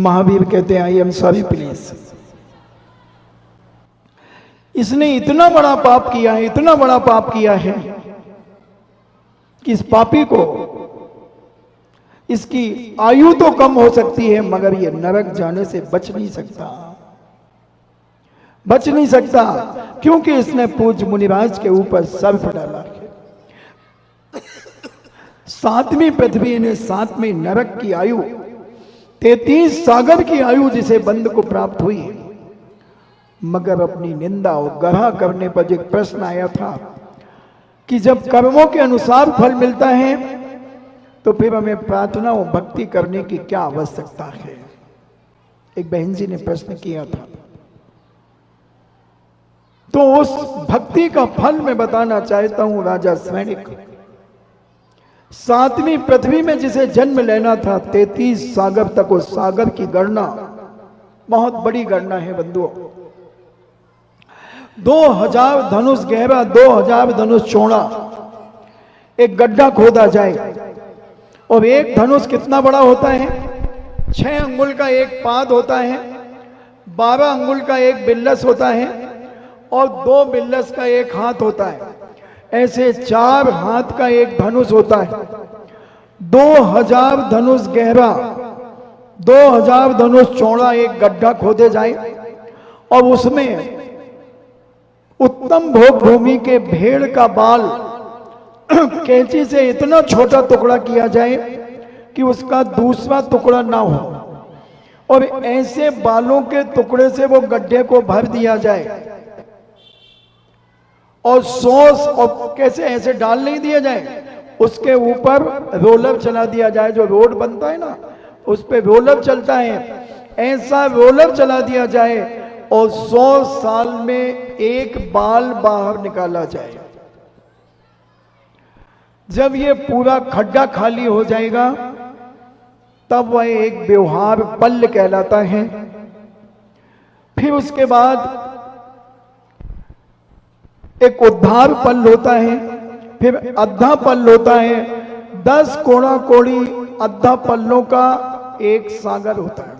महावीर कहते हैं I am sorry please. इसने इतना बड़ा पाप किया है, इतना बड़ा पाप किया है कि इस पापी को इसकी आयु तो कम हो सकती है मगर ये नरक जाने से बच नहीं सकता, बच नहीं सकता, क्योंकि इसने पूज्य मुनिराज के ऊपर सर्फ डाला है। सातवीं पृथ्वी ने सातवीं नरक की आयु, 33 सागर की आयु जिसे बंद को प्राप्त हुई, मगर अपनी निंदा और गढ़ा करने पर एक प्रश्न आया था कि जब कर्मों के अनुसार फल मिलता है तो फिर हमें प्रार्थना और भक्ति करने की क्या आवश्यकता है। एक बहन जी ने प्रश्न किया था, तो उस भक्ति का फल मैं बताना चाहता हूं। राजा स्वैनिक सातवीं पृथ्वी में जिसे जन्म लेना था, 33 सागर तक, उस सागर की गणना बहुत बड़ी गणना है बंधुओं। 2000 धनुष गहरा, 2000 धनुष चौड़ा एक गड्ढा खोदा जाए, और एक धनुष कितना बड़ा होता है? 6 अंगुल का एक पाद होता है, 12 अंगुल का एक बिल्लस होता है, और 2 बिल्लस का एक हाथ होता है। ऐसे 4 हाथ का एक धनुष होता है। 2000 धनुष गहरा, 2000 धनुष चौड़ा एक गड्ढा खोदे जाए, और उसमें उत्तम भोग भूमि के भेड़ का बाल कैंची से इतना छोटा टुकड़ा किया जाए कि उसका दूसरा टुकड़ा ना हो, और ऐसे बालों के टुकड़े से वो गड्ढे को भर दिया जाए, और सॉस और कैसे ऐसे डाल नहीं दिया जाए, उसके ऊपर रोलर चला दिया जाए। जो रोड बनता है ना, उस पे रोलर चलता है, ऐसा रोलर चला दिया जाए, और 100 साल में एक बाल बाहर निकाला जाए। जब ये पूरा खड्डा खाली हो जाएगा तब वह एक व्यवहार पल्ल कहलाता है। फिर उसके बाद एक उद्धार पल्ल होता है, फिर अद्धा पल्ल होता है। 10 कोड़ा कोड़ी अद्धा पल्लों का एक सागर होता है।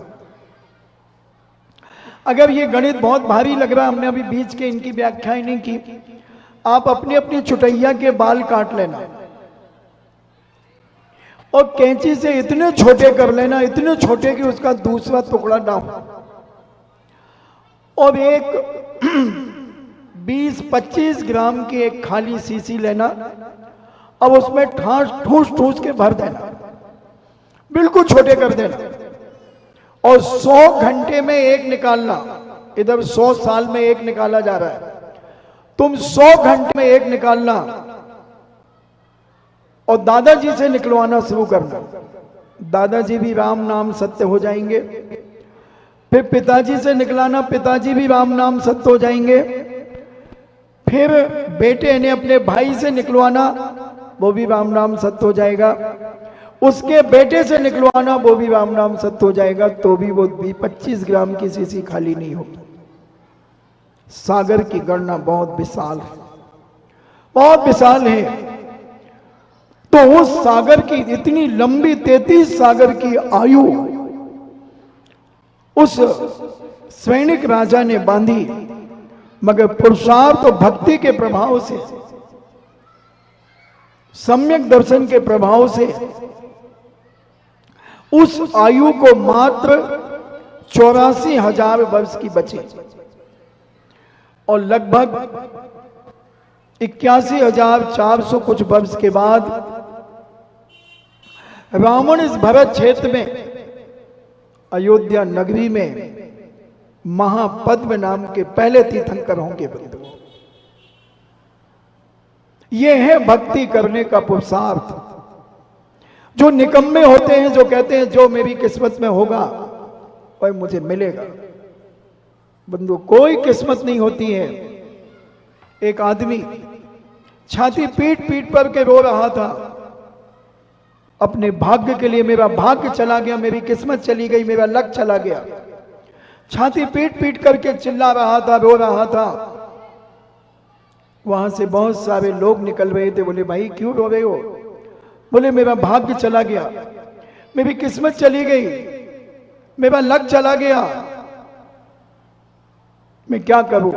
अगर ये गणित बहुत भारी लग रहा है, हमने अभी बीच के इनकी व्याख्या ही नहीं की, आप अपनी अपनी चुटैया के बाल काट लेना और कैंची से इतने छोटे कर लेना, इतने छोटे कि उसका दूसरा टुकड़ा ना हो, और एक 20-25 ग्राम की एक खाली शीशी लेना, अब उसमें ठूस ठूस के भर देना, बिल्कुल छोटे कर देना, और 100 घंटे में एक निकालना। इधर 100 साल में एक निकाला जा रहा है, तुम 100 घंटे में एक निकालना, और दादाजी से निकलवाना शुरू करना। दादाजी भी राम नाम सत्य हो जाएंगे। फिर पिताजी से निकलाना, पिताजी भी राम नाम सत्य हो जाएंगे। फिर बेटे ने अपने भाई से निकलवाना, वो भी राम नाम सत्य हो जाएगा। उसके बेटे से निकलवाना, वो भी राम नाम सत्य हो जाएगा। तो भी वो 25 ग्राम की शीशी खाली नहीं होगी। सागर की गणना बहुत विशाल है, बहुत विशाल है। तो उस सागर की इतनी लंबी 33 सागर की आयु उस स्वैनिक राजा ने बांधी, मगर पुरुषार्थ और भक्ति के प्रभाव से, सम्यक दर्शन के प्रभाव से उस आयु को मात्र 84,000 वर्ष की बची, और लगभग 81,400 कुछ वर्ष के बाद रावण इस भरत क्षेत्र में अयोध्या नगरी में महापद्म नाम के पहले तीर्थंकर होंगे। बंधु, यह है भक्ति करने का पुरुषार्थ। जो निकम्मे होते हैं, जो कहते हैं जो मेरी किस्मत में होगा वह मुझे मिलेगा, बंधु कोई किस्मत नहीं होती है। एक आदमी छाती पीट पीट पर के रो रहा था अपने भाग्य के लिए, मेरा भाग्य चला गया, मेरी किस्मत चली गई, मेरा लक चला गया। छाती पीट पीट करके चिल्ला रहा था, रो रहा था। वहां से बहुत सारे लोग निकल रहे थे। बोले भाई क्यों रो रहे हो? बोले मेरा भाग्य चला गया, मेरी किस्मत चली गई। मेरा लक चला गया, मैं क्या करूं,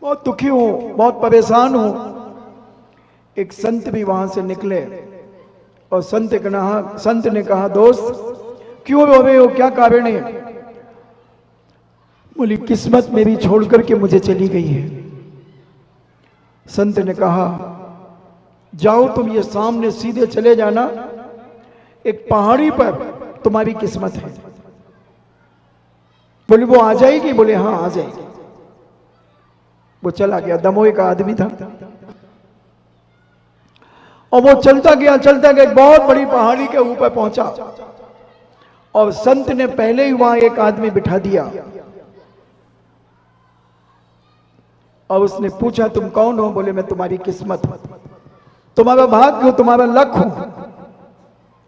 बहुत दुखी हूं, बहुत परेशान हूं। एक संत भी वहां से निकले और संत ने कहा दोस्त क्यों रो रहे हो, क्या कारण है? बोली किस्मत मेरी छोड़ करके मुझे चली गई है। संत ने कहा जाओ तुम ये सामने सीधे चले जाना, एक पहाड़ी पर तुम्हारी किस्मत है। बोले वो आ जाएगी? बोले हाँ आ जाएगी। वो चला गया, दमोह का आदमी था और वो चलता गया एक बहुत बड़ी पहाड़ी के ऊपर पहुंचा और संत ने पहले ही वहां एक आदमी बिठा दिया और उसने पूछा तुम कौन हो? बोले मैं तुम्हारी किस्मत हूं, तुम्हारा भाग्य हूं, तुम्हारा लक हूं।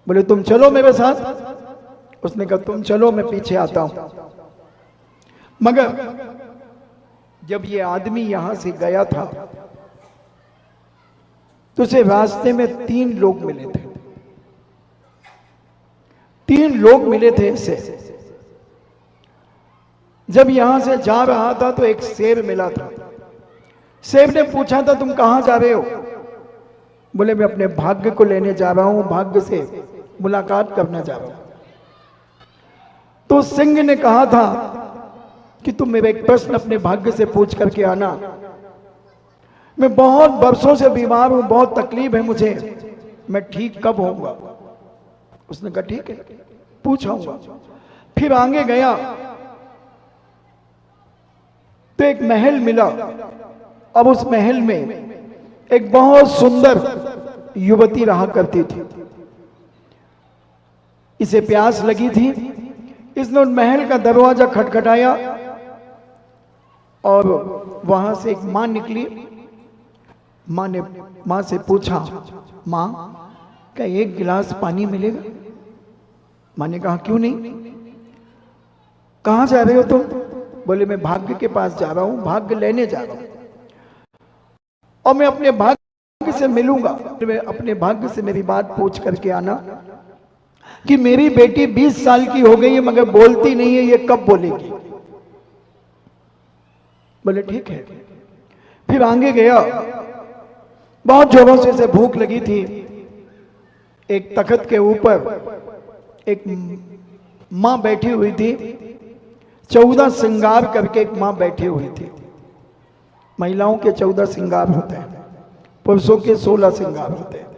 बोले तुम चलो मेरे साथ। उसने कहा तुम चलो मैं पीछे आता हूं। मगर जब ये आदमी यहां से गया था तो उसे रास्ते में 3 लोग मिले थे। 3 लोग मिले थे इसे। जब यहां से जा रहा था तो एक शेर मिला था। शेर ने पूछा था तुम कहां जा रहे हो? बोले मैं अपने भाग्य को लेने जा रहा हूं, भाग्य से मुलाकात करना जा रहा हूं। तो सिंह ने कहा था कि तुम मेरा एक प्रश्न अपने भाग्य से पूछ करके आना, मैं बहुत बरसों से बीमार हूं, बहुत तकलीफ है मुझे, मैं ठीक कब होऊंगा? उसने कहा ठीक है पूछाऊंगा। फिर आगे गया तो एक महल मिला। अब उस महल में एक बहुत सुंदर युवती रहा करती थी। इसे प्यास लगी थी, इसने उन महल का दरवाजा खटखटाया और वहां से एक मां निकली। मां ने मां से पूछा मां क्या एक गिलास पानी मिलेगा? मां ने कहा क्यों नहीं, कहां जा रहे हो तुम? बोले मैं भाग्य के पास जा रहा हूं, भाग्य लेने जा रहा हूं और मैं अपने भाग्य से मिलूंगा। मैं अपने भाग्य से मेरी बात पूछ करके आना कि मेरी बेटी 20 साल की हो गई है मगर बोलती नहीं है, ये कब बोलेगी? बोले ठीक है। फिर आगे गया, बहुत जोरों से इसे भूख लगी थी। एक तख्त के ऊपर एक मां बैठी हुई थी, 14 श्रृंगार करके एक मां बैठी हुई थी। महिलाओं के 14 श्रृंगार होते हैं, पुरुषों के 16 श्रृंगार होते हैं।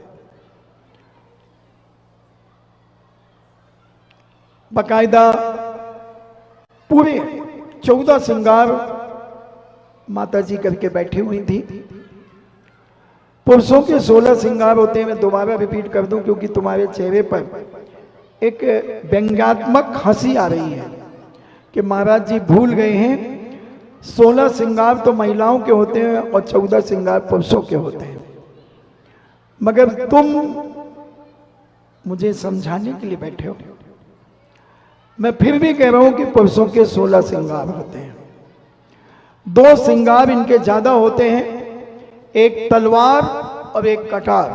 बकायदा पूरे 14 श्रृंगार माता जी करके बैठी हुई थी। पुरुषों के 16 श्रृंगार होते हैं। मैं दोबारा रिपीट कर दूं क्योंकि तुम्हारे चेहरे पर एक व्यंग्यात्मक हंसी आ रही है कि महाराज जी भूल गए हैं, 16 श्रृंगार तो महिलाओं के होते हैं और 14 श्रृंगार पुरुषों के होते हैं। मगर तुम मुझे समझाने के लिए बैठे हो, मैं फिर भी कह रहा हूं कि पुरुषों के 16 श्रृंगार होते हैं। 2 श्रृंगार इनके ज्यादा होते हैं, एक तलवार और एक कटार,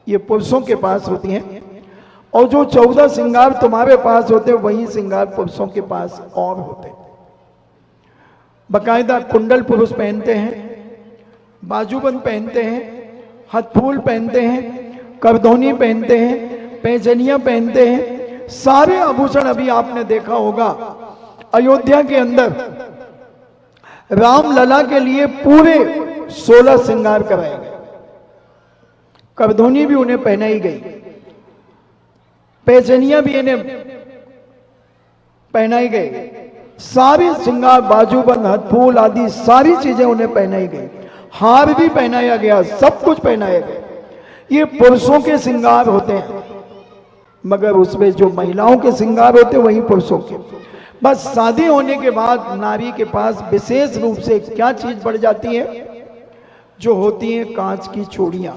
ये पुरुषों के पास होती हैं। और जो 14 श्रृंगार तुम्हारे पास होते हैं वही श्रृंगार पुरुषों के पास और होते हैं। बकायदा कुंडल पुरुष पहनते हैं, बाजूबंद पहनते हैं, हथफूल पहनते हैं, करधौनी पहनते हैं, पैजनियां पहनते हैं। सारे आभूषण अभी आपने देखा होगा अयोध्या के अंदर राम लला के लिए पूरे 16 श्रृंगार कराए गए। करधौनी भी उन्हें पहनाई गई, पैजनियां भी इन्हें पहनाई गई, सारे श्रृंगार बाजूबंद हथफूल आदि सारी चीजें उन्हें पहनाई गई, हार भी पहनाया गया, सब कुछ पहनाया गया। ये पुरुषों के श्रृंगार होते हैं, मगर उसमें जो महिलाओं के श्रृंगार होते हैं वही पुरुषों के। बस शादी होने के बाद नारी के पास विशेष रूप से क्या चीज बढ़ जाती है, जो होती है कांच की चूड़ियां।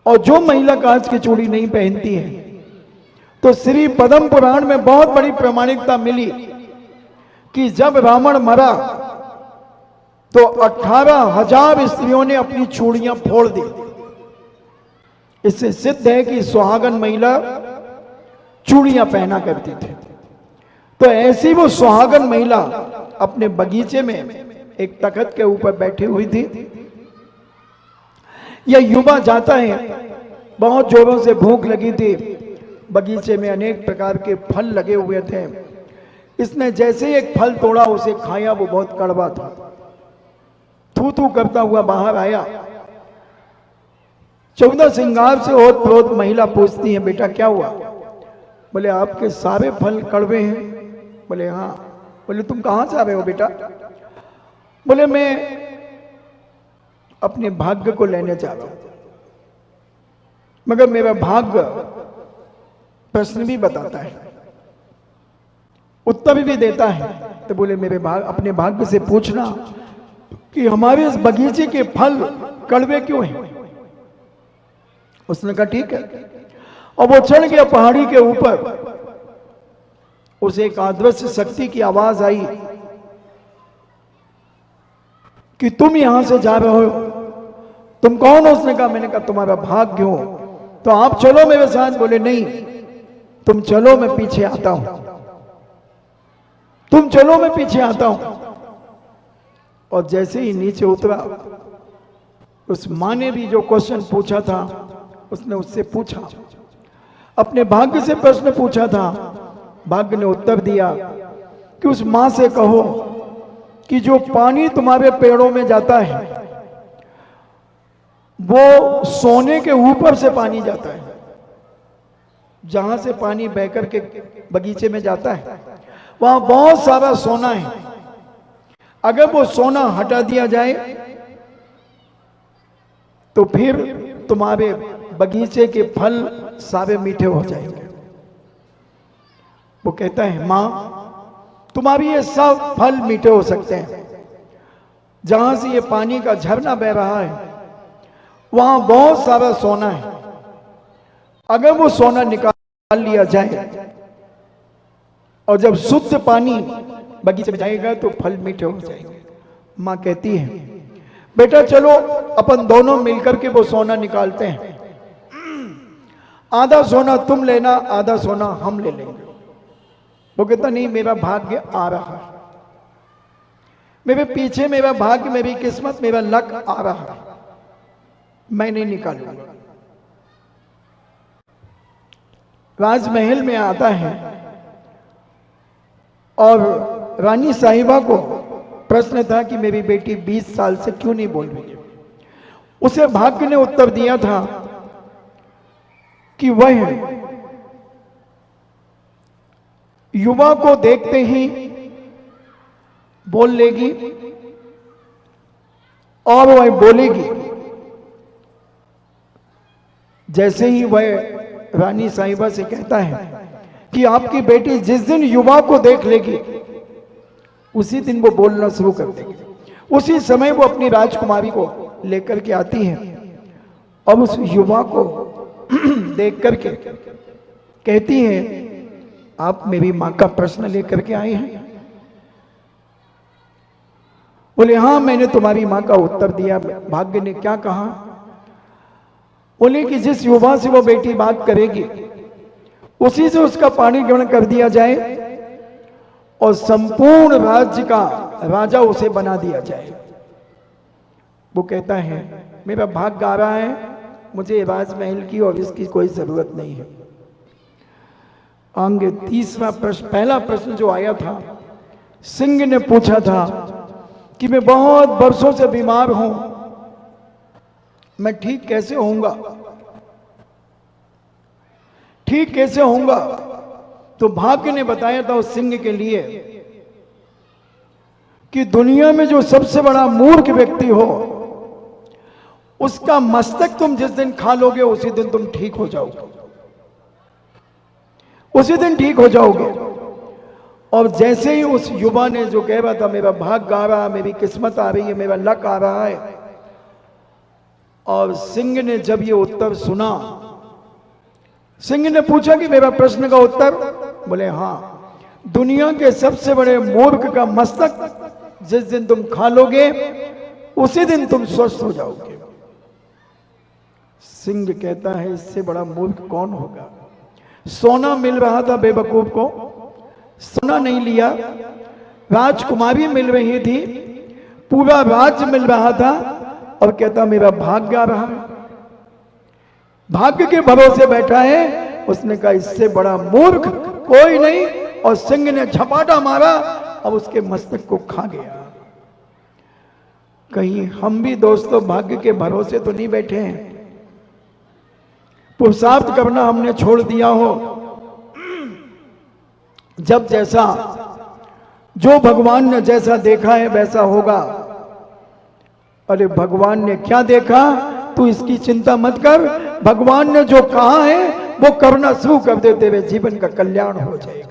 और जो महिला कांच की चूड़ी नहीं पहनती है तो श्री पद्म पुराण में बहुत बड़ी प्रामाणिकता मिली कि जब रावण मरा तो 18,000 स्त्रियों ने अपनी चूड़ियां फोड़ दी। इससे सिद्ध है कि सुहागन महिला चूड़ियां पहना करती थी। तो ऐसी वो सुहागन महिला अपने बगीचे में एक तखत के ऊपर बैठी हुई थी। यह युवा जाता है, बहुत जोरों से भूख लगी थी, बगीचे में अनेक प्रकार के फल लगे हुए थे। इसने जैसे ही एक फल तोड़ा, उसे खाया, वो बहुत कड़वा था। थू थू करता हुआ बाहर आया। 14 श्रृंगार से ओत प्रोत महिला पूछती है, बेटा क्या हुआ? बोले आपके सारे फल कड़वे हैं। बोले हाँ। बोले तुम कहां से आ रहे हो बेटा? बोले मैं अपने भाग्य को लेने जा रहा हूं, मगर मेरा भाग्य प्रश्न भी बताता है, उत्तर भी देता है। तो बोले मेरे अपने भाग्य से पूछना कि हमारे इस बगीचे के फल कड़वे क्यों हैं? उसने कहा ठीक है। और वो चढ़ गया पहाड़ी के ऊपर। उसे एक अदृश्य शक्ति की आवाज आई कि तुम यहां से जा रहे हो, तुम कौन हो? उसने कहा, मैंने कहा तुम्हारा भाग्य हो, तो आप चलो मेरे साथ। बोले नहीं, तुम चलो, मैं पीछे आता हूं। तुम चलो, मैं पीछे आता हूं। और जैसे ही नीचे उतरा, उस मां ने भी जो क्वेश्चन पूछा था, उसने उससे पूछा, अपने भाग्य से प्रश्न पूछा था। भाग्य ने उत्तर दिया कि उस मां से कहो कि जो पानी तुम्हारे पेड़ों में जाता है, वो सोने के ऊपर से पानी जाता है। जहां से पानी बहकर के बगीचे में जाता है, वहां बहुत सारा सोना है। अगर वो सोना हटा दिया जाए तो फिर तुम्हारे बगीचे के फल सारे मीठे हो जाएंगे। वो कहता है, मां तुम्हारी ये सब फल मीठे हो सकते हैं, जहां से ये पानी का झरना बह रहा है वहां बहुत सारा सोना है। अगर वो सोना निकाल लिया जाए और जब शुद्ध पानी बगीचे में जाएगा तो फल मीठे हो जाएंगे। मां कहती है, बेटा चलो अपन दोनों मिलकर के वो सोना निकालते हैं। आधा सोना तुम लेना, आधा सोना हम ले लेंगे। वो कहता नहीं, मेरा भाग्य आ रहा है, मेरे पीछे मेरा भाग्य, मेरी किस्मत, मेरा लक आ रहा है, मैं नहीं निकालूंगा। राजमहल में आता है और रानी साहिबा को प्रश्न था कि मेरी बेटी 20 साल से क्यों नहीं बोल रही है। उसे भाग्य ने उत्तर दिया था कि वह युवा को देखते ही बोल लेगी और वह बोलेगी। जैसे ही वह रानी साहिबा से कहता है कि आपकी बेटी जिस दिन युवा को देख लेगी, उसी दिन वो बोलना शुरू कर देगी। उसी समय वो अपनी राजकुमारी को लेकर के आती है और उस युवा को देख करके कहती है, आप मेरी मां का प्रश्न लेकर के आए हैं? बोले हाँ, मैंने तुम्हारी मां का उत्तर दिया। भाग्य ने क्या कहा? बोले कि जिस युवा से वो बेटी बात करेगी, उसी से उसका पाणी ग्रहण कर दिया जाए और संपूर्ण राज्य का राजा उसे बना दिया जाए। वो कहता है, मेरा भाग्य आ रहा है, मुझे राजमहल की और इसकी कोई जरूरत नहीं है। आगे तीसरा प्रश्न, पहला प्रश्न जो आया था, सिंह ने पूछा था कि मैं बहुत वर्षों से बीमार हूं, मैं ठीक कैसे होऊंगा? ठीक कैसे होऊंगा? तो भाग्य ने बताया था उस सिंह के लिए कि दुनिया में जो सबसे बड़ा मूर्ख व्यक्ति हो, उसका मस्तक तुम जिस दिन खा लोगे, उसी दिन तुम ठीक हो जाओगे, उसी दिन ठीक हो जाओगे। और जैसे ही उस युवा ने जो कह रहा था, मेरा भाग्य आ रहा है, मेरी किस्मत आ रही है, मेरा लक आ रहा है, और सिंह ने जब ये उत्तर सुना, सिंह ने पूछा कि मेरा प्रश्न का उत्तर? बोले हाँ, दुनिया के सबसे बड़े मूर्ख का मस्तक जिस दिन तुम खा लोगे, उसी दिन तुम स्वस्थ हो जाओगे। सिंह कहता है, इससे बड़ा मूर्ख कौन होगा? सोना मिल रहा था बेवकूफ को, सोना नहीं लिया। राजकुमारी मिल रही थी, पूरा राज्य मिल रहा था, और कहता मेरा भाग्य आ रहा है, भाग्य के भरोसे बैठा है। उसने कहा इससे बड़ा मूर्ख कोई नहीं, और सिंह ने झपाटा मारा, अब उसके मस्तक को खा गया। कहीं हम भी दोस्तों भाग्य के भरोसे तो नहीं बैठे हैं, पुरुषार्थ करना हमने छोड़ दिया हो। जब जैसा, जो भगवान ने जैसा देखा है वैसा होगा। अरे भगवान ने क्या देखा तू इसकी चिंता मत कर, भगवान ने जो कहा है वो करना शुरू कर दे, तेरे जीवन का कल्याण हो जाएगा।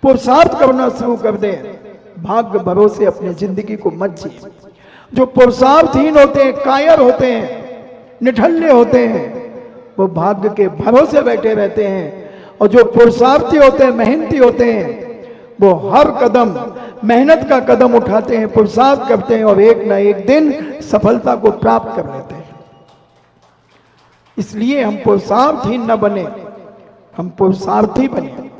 पुरुषार्थ करना शुरू कर दे, भाग्य भरोसे अपनी जिंदगी को मत जी। जो पुरुषार्थहीन होते हैं, कायर होते हैं, निठल्ले होते हैं, वो भाग्य के भरोसे बैठे रहते हैं। और जो पुरुषार्थी होते हैं, मेहनती होते हैं, वो हर कदम मेहनत का कदम उठाते हैं, पुरुषार्थ करते हैं, और एक ना एक दिन सफलता को प्राप्त कर लेते हैं। इसलिए हम पुरुषार्थहीन न बने, हम पुरुषार्थी बने।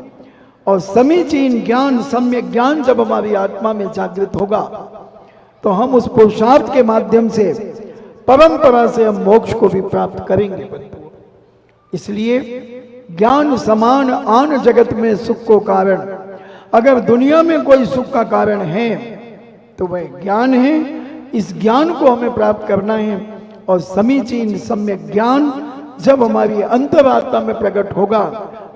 और समीचीन ज्ञान, सम्यक ज्ञान जब हमारी आत्मा में जागृत होगा, तो हम उस पुरुषार्थ के माध्यम से, परंपरा से हम मोक्ष को भी प्राप्त करेंगे। इसलिए ज्ञान समान आन जगत में सुख को कारण, अगर दुनिया में कोई सुख का कारण है तो वह ज्ञान है। इस ज्ञान को हमें प्राप्त करना है। और समीचीन सम्यक ज्ञान जब हमारी अंतरात्मा में प्रकट होगा,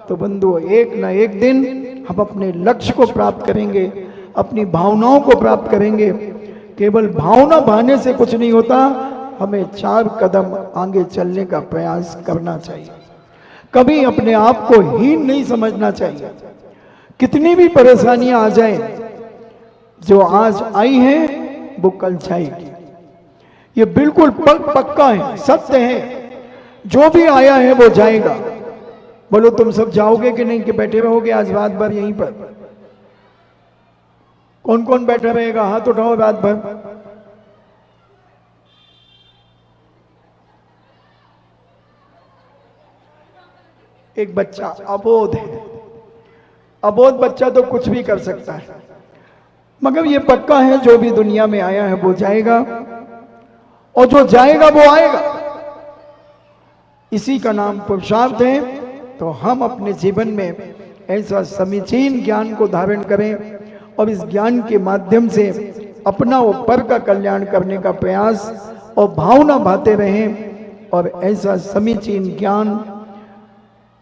तो बंधु एक न एक दिन हम अपने लक्ष्य को प्राप्त करेंगे, अपनी भावनाओं को प्राप्त करेंगे। केवल भावना भाने से कुछ नहीं होता, हमें 4 कदम आगे चलने का प्रयास करना चाहिए। कभी अपने आप को हीन नहीं समझना चाहिए। कितनी भी परेशानियां आ जाएं, जो आज आई हैं वो कल जाएगी, ये बिल्कुल पक्का है, सत्य है। जो भी आया है वो जाएगा। बोलो तुम सब जाओगे कि नहीं, कि बैठे रहोगे आज रात भर यहीं पर? कौन कौन बैठा रहेगा, हाथ उठाओ रात भर। एक बच्चा अबोध है, अबोध बच्चा तो कुछ भी कर सकता है, मगर ये पक्का है जो भी दुनिया में आया है वो जाएगा, और जो जाएगा वो आएगा। इसी का नाम पुरुषार्थ है। तो हम अपने जीवन में ऐसा समीचीन ज्ञान को धारण करें, और इस ज्ञान के माध्यम से अपना और पर का कल्याण करने का प्रयास और भावना भाते रहें। और ऐसा समीचीन ज्ञान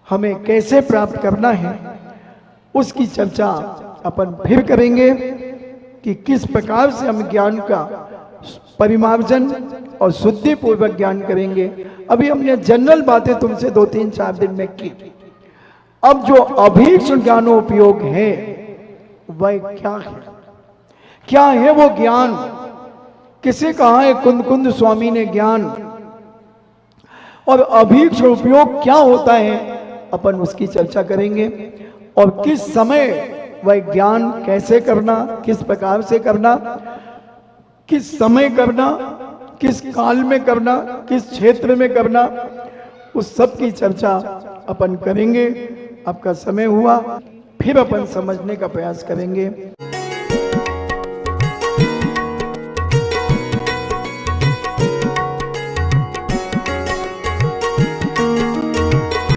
हमें कैसे प्राप्त करना है, उसकी चर्चा अपन फिर करेंगे कि किस प्रकार से हम ज्ञान का परिमार्जन और शुद्धि पूर्वक ज्ञान करेंगे। अभी हमने जनरल बातें तुमसे 2-3-4 दिन में की। अब जो अभीक्ष्ण ज्ञानोपयोग है वह क्या है? क्या है वो ज्ञान? किसे कहा है कुंद स्वामी ने ज्ञान? और अभीक्ष्ण उपयोग क्या होता है, अपन उसकी चर्चा करेंगे। और किस समय वह ज्ञान कैसे करना, किस प्रकार से करना, किस समय करना, किस काल में करना, किस क्षेत्र में करना, उस सब की चर्चा अपन करेंगे। आपका समय हुआ, फिर अपन समझने का प्रयास करेंगे।